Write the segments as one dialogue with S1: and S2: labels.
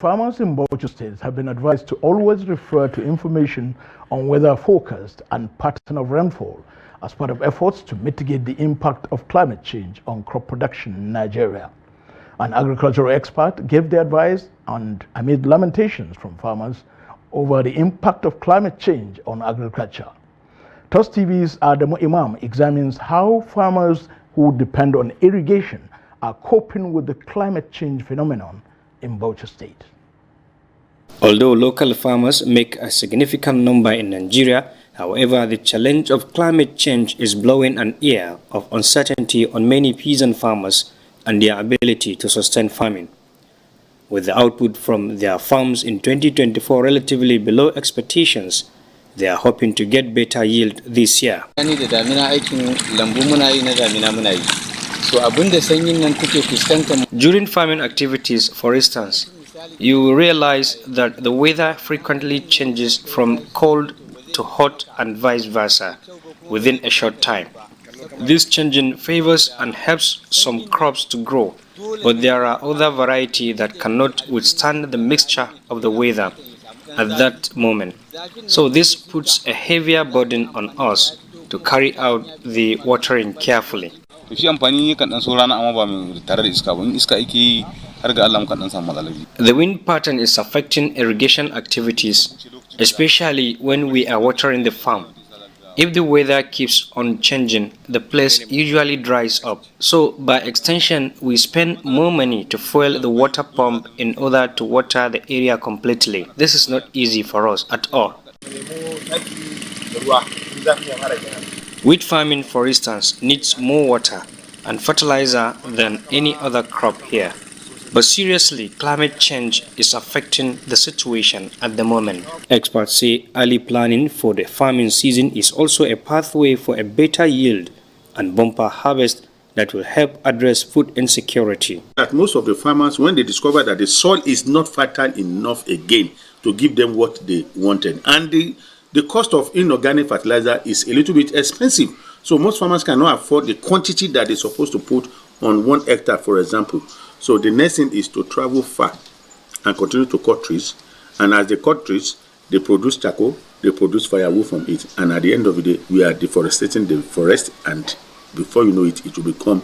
S1: Farmers in Bauchi State have been advised to always refer to information on weather forecast and pattern of rainfall as part of efforts to mitigate the impact of climate change on crop production in Nigeria. An agricultural expert gave the advice and amid lamentations from farmers over the impact of climate change on agriculture. TOS TV's Adamu Imam examines how farmers who depend on irrigation are coping with the climate change phenomenon in Bauchi State.
S2: Although local farmers make a significant number in Nigeria, however, the challenge of climate change is blowing an air of uncertainty on many peasant farmers and their ability to sustain farming. With the output from their farms in 2024 relatively below expectations, they are hoping to get better yield this year. During farming activities, for instance, you will realize that the weather frequently changes from cold to hot and vice versa within a short time. This changing favors and helps some crops to grow, but there are other varieties that cannot withstand the mixture of the weather at that moment. So this puts a heavier burden on us to carry out the watering carefully. The wind pattern is affecting irrigation activities, especially when we are watering the farm. If the weather keeps on changing, the place usually dries up. So by extension, we spend more money to fuel the water pump in order to water the area completely. This is not easy for us at all. Wheat farming, for instance, needs more water and fertilizer than any other crop here. But seriously, climate change is affecting the situation at the moment. Experts say early planning for the farming season is also a pathway for a better yield and bumper harvest that will help address food insecurity.
S3: That most of the farmers, when they discover that the soil is not fertile enough again to give them what they wanted, and the cost of inorganic fertilizer is a little bit expensive, so most farmers cannot afford the quantity that they're supposed to put on 1 hectare, for example. So the next thing is to travel far and continue to cut trees. And as they cut trees, they produce charcoal, they produce firewood from it. And at the end of the day, we are deforesting the forest, and before you know it, it will become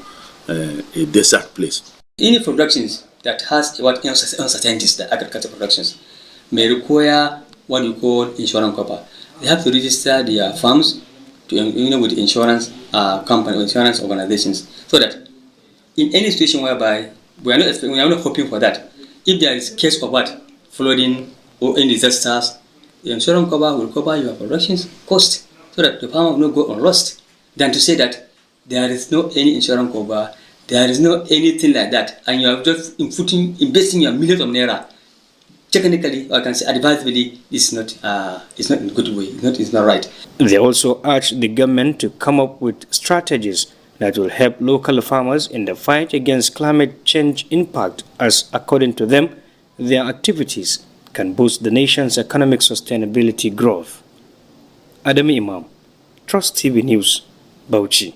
S3: a desert place.
S4: Any productions that has what uncertainties, the agricultural productions, may require what you call insurance cover. They have to register their farms to, with the insurance company or insurance organizations, so that in any situation whereby we are not hoping for that, if there is case of flooding or any disasters, the insurance cover will cover your production's cost, so that the farmer will not go unlost. Than to say that there is no any insurance cover, there is no anything like that, and you are just investing your millions of naira. Technically, I can say advisably, it's not in a good way. It's not right.
S2: They also urge the government to come up with strategies that will help local farmers in the fight against climate change impact, as according to them, their activities can boost the nation's economic sustainability growth. Adamu Imam, TOS TV News, Bauchi.